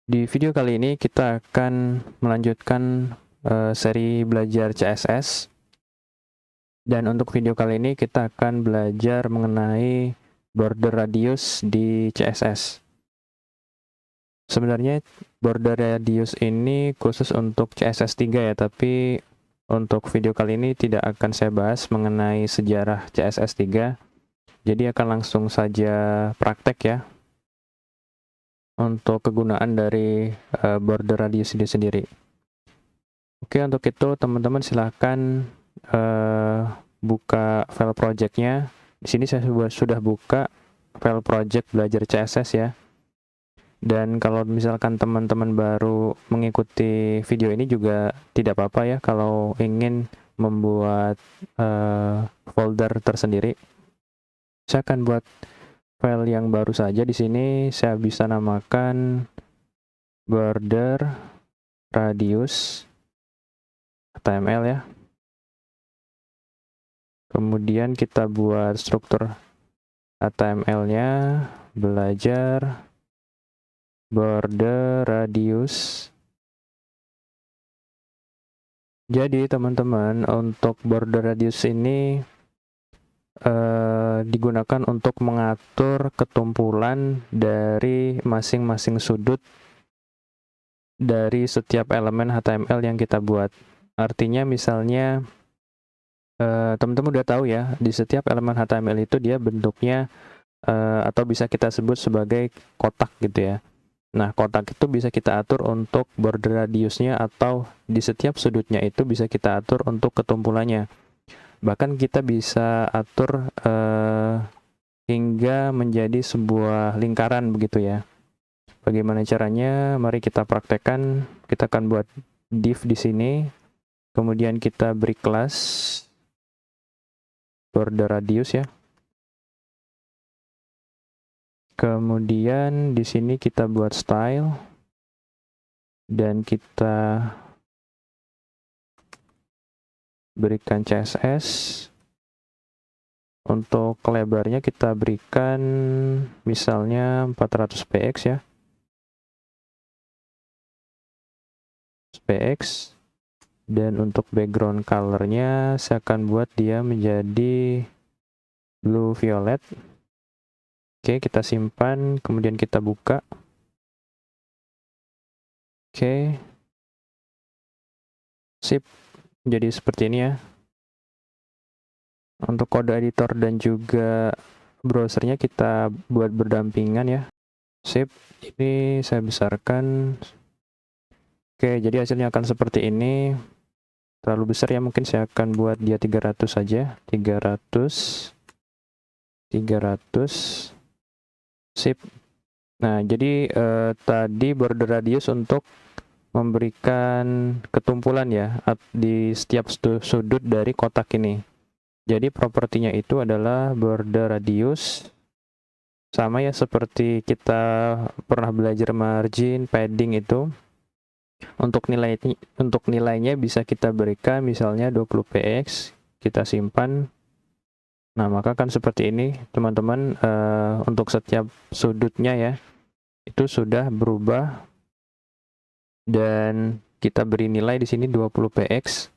Di video kali ini kita akan melanjutkan seri belajar CSS, dan untuk video kali ini kita akan belajar mengenai border radius di CSS. Sebenarnya border radius ini khusus untuk CSS 3 ya, tapi untuk video kali ini tidak akan saya bahas mengenai sejarah CSS 3, jadi akan langsung saja praktek ya untuk kegunaan dari border radius ini sendiri. Oke, untuk itu teman-teman silahkan buka file projectnya. Di sini saya sudah buka file project belajar CSS ya. Dan kalau misalkan teman-teman baru mengikuti video ini juga tidak apa-apa ya kalau ingin membuat folder tersendiri. Saya akan buat file yang baru saja. Di sini saya bisa namakan border radius HTML ya. Kemudian kita buat struktur HTML-nya, belajar border radius. Jadi teman-teman, untuk border radius ini digunakan untuk mengatur ketumpulan dari masing-masing sudut dari setiap elemen HTML yang kita buat. Artinya misalnya teman-teman udah tahu ya, di setiap elemen HTML itu dia bentuknya atau bisa kita sebut sebagai kotak gitu ya. Nah, kotak itu bisa kita atur untuk border radiusnya, atau di setiap sudutnya itu bisa kita atur untuk ketumpulannya. Bahkan kita bisa atur hingga menjadi sebuah lingkaran begitu ya. Bagaimana caranya? Mari kita praktekkan. Kita akan buat div di sini. Kemudian kita beri kelas border radius ya. Kemudian di sini kita buat style dan kita berikan CSS. Untuk lebarnya kita berikan misalnya 400 px ya. Px. Dan untuk background colornya saya akan buat dia menjadi blue violet. Oke, kita simpan, kemudian kita buka. Oke, sip, jadi seperti ini ya. Untuk kode editor dan juga browsernya kita buat berdampingan ya. Sip, ini saya besarkan. Oke, jadi hasilnya akan seperti ini. Terlalu besar ya, mungkin saya akan buat dia 300 saja. 300. Sip. Nah, jadi tadi border radius untuk memberikan ketumpulan ya di setiap sudut dari kotak ini. Jadi propertinya itu adalah border radius, sama ya seperti kita pernah belajar margin, padding itu. Untuk nilainya bisa kita berikan misalnya 20 px, kita simpan. Nah, maka kan seperti ini teman-teman, untuk setiap sudutnya ya itu sudah berubah, dan kita beri nilai di sini 20 px.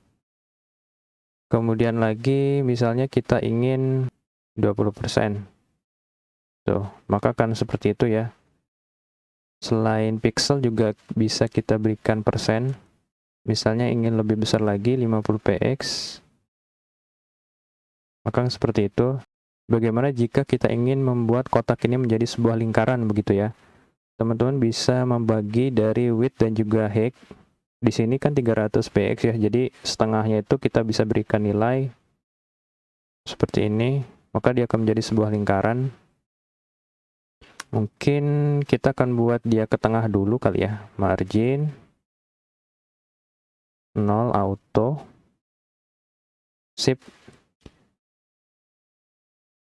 Kemudian lagi misalnya kita ingin 20%. Tuh, maka kan seperti itu ya. Selain pixel juga bisa kita berikan persen. Misalnya ingin lebih besar lagi 50 px. Maka seperti itu. Bagaimana jika kita ingin membuat kotak ini menjadi sebuah lingkaran begitu ya? Teman-teman bisa membagi dari width dan juga height. Di sini kan 300 px ya, jadi setengahnya itu kita bisa berikan nilai seperti ini, maka dia akan menjadi sebuah lingkaran. Mungkin kita akan buat dia ke tengah dulu kali ya. Margin 0 auto. Sip.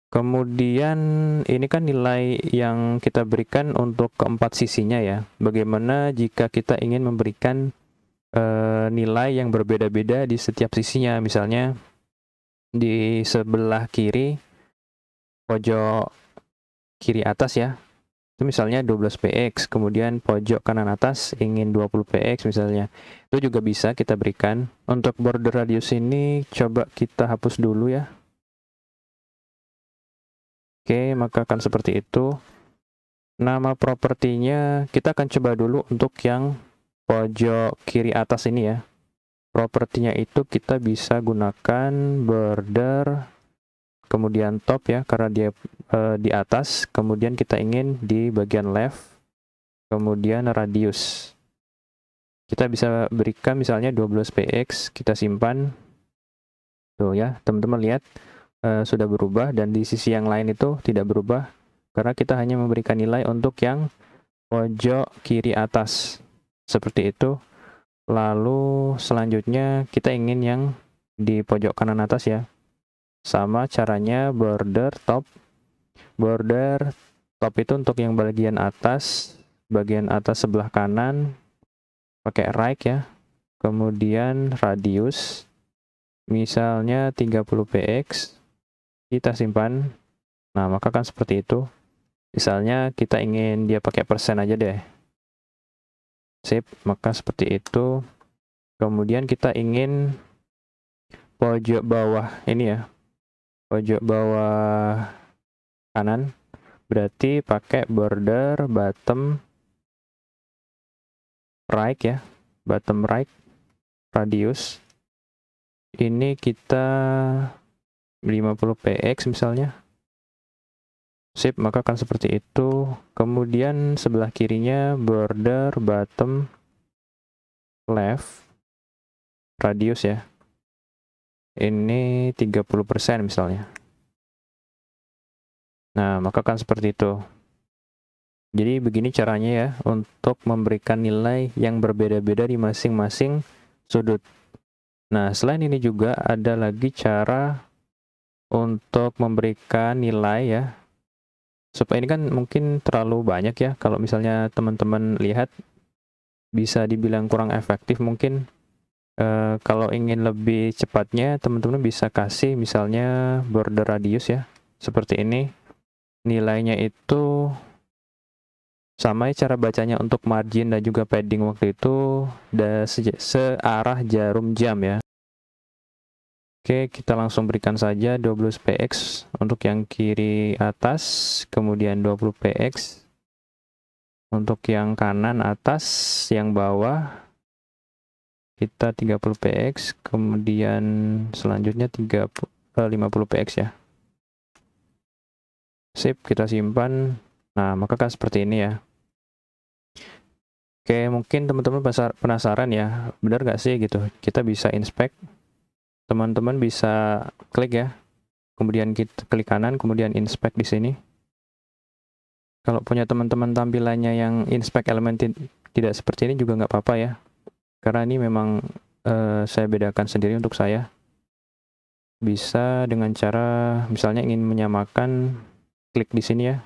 Kemudian ini kan nilai yang kita berikan untuk keempat sisinya ya. Bagaimana jika kita ingin memberikan nilai yang berbeda-beda di setiap sisinya? Misalnya di sebelah kiri, pojok kiri atas ya, Itu misalnya 12px, kemudian pojok kanan atas ingin 20px misalnya. Itu juga bisa kita berikan. Untuk border radius ini coba kita hapus dulu ya. Oke, maka akan seperti itu. Nama propertinya kita akan coba dulu untuk yang pojok kiri atas ini ya. Propertinya itu kita bisa gunakan border, kemudian top ya, karena dia di atas, kemudian kita ingin di bagian left, kemudian radius. Kita bisa berikan misalnya 12px, kita simpan. Tuh ya, teman-teman lihat sudah berubah, dan di sisi yang lain itu tidak berubah, karena kita hanya memberikan nilai untuk yang pojok kiri atas. Seperti itu. Lalu selanjutnya kita ingin yang di pojok kanan atas ya. Sama caranya border top. Border top itu untuk yang bagian atas sebelah kanan pakai right ya. Kemudian radius misalnya 30px, kita simpan. Nah, maka kan seperti itu. Misalnya kita ingin dia pakai persen aja deh. Sip, maka seperti itu. Kemudian kita ingin pojok bawah ini ya. Pojok bawah kanan, berarti pakai border bottom right ya, bottom right radius. Ini kita 50px misalnya. Sip, maka akan seperti itu. Kemudian sebelah kirinya border bottom left radius ya. Ini 30% misalnya. Nah, maka kan seperti itu. Jadi begini caranya ya untuk memberikan nilai yang berbeda-beda di masing-masing sudut. Nah, selain ini juga ada lagi cara untuk memberikan nilai ya. Supaya ini kan mungkin terlalu banyak ya. Kalau misalnya teman-teman lihat bisa dibilang kurang efektif mungkin. Kalau ingin lebih cepatnya, teman-teman bisa kasih misalnya border radius ya. Seperti ini. Nilainya itu sama ya, cara bacanya untuk margin dan juga padding waktu itu searah jarum jam ya. Oke, kita langsung berikan saja 12px untuk yang kiri atas, kemudian 20px untuk yang kanan atas, yang bawah kita 30px, kemudian selanjutnya 50px ya. Sip, kita simpan. Nah, maka kan seperti ini ya. Oke, mungkin teman-teman penasaran ya, benar nggak sih gitu. Kita bisa inspect. Teman-teman bisa klik ya. Kemudian kita klik kanan, kemudian inspect di sini. Kalau punya teman-teman tampilannya yang inspect elemen tidak seperti ini juga nggak apa-apa ya. Karena ini memang saya bedakan sendiri untuk saya. Bisa dengan cara misalnya ingin menyamakan, klik di sini ya.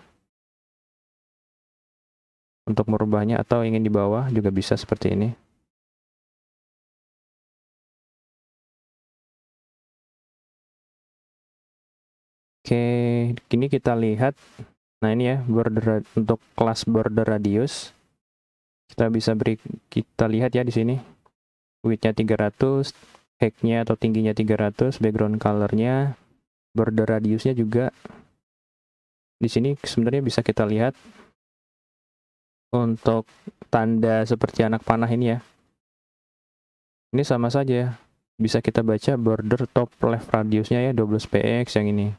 Untuk merubahnya, atau ingin di bawah juga bisa seperti ini. Oke, kini kita lihat. Nah, ini ya border untuk kelas border radius. Kita lihat ya di sini. Width-nya 300, height-nya atau tingginya 300, background color-nya, border radiusnya juga. Di sini sebenarnya bisa kita lihat untuk tanda seperti anak panah ini ya. Ini sama saja ya. Bisa kita baca border top left radiusnya ya 12px yang ini.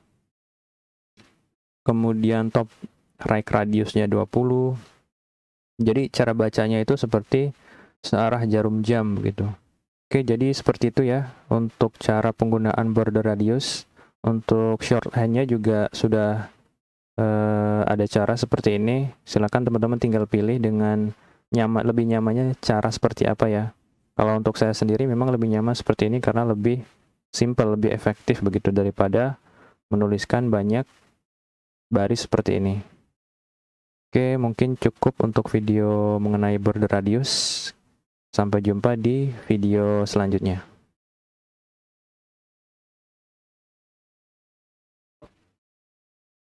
Kemudian top right radiusnya 20. Jadi cara bacanya itu seperti searah jarum jam begitu. Oke, jadi seperti itu ya untuk cara penggunaan border radius. Untuk shorthand-nya juga sudah ada cara seperti ini. Silakan teman-teman tinggal pilih dengan lebih nyamannya cara seperti apa ya. Kalau untuk saya sendiri memang lebih nyaman seperti ini karena lebih simple, lebih efektif begitu daripada menuliskan banyak baris seperti ini. Oke, mungkin cukup untuk video mengenai border radius. Sampai jumpa di video selanjutnya.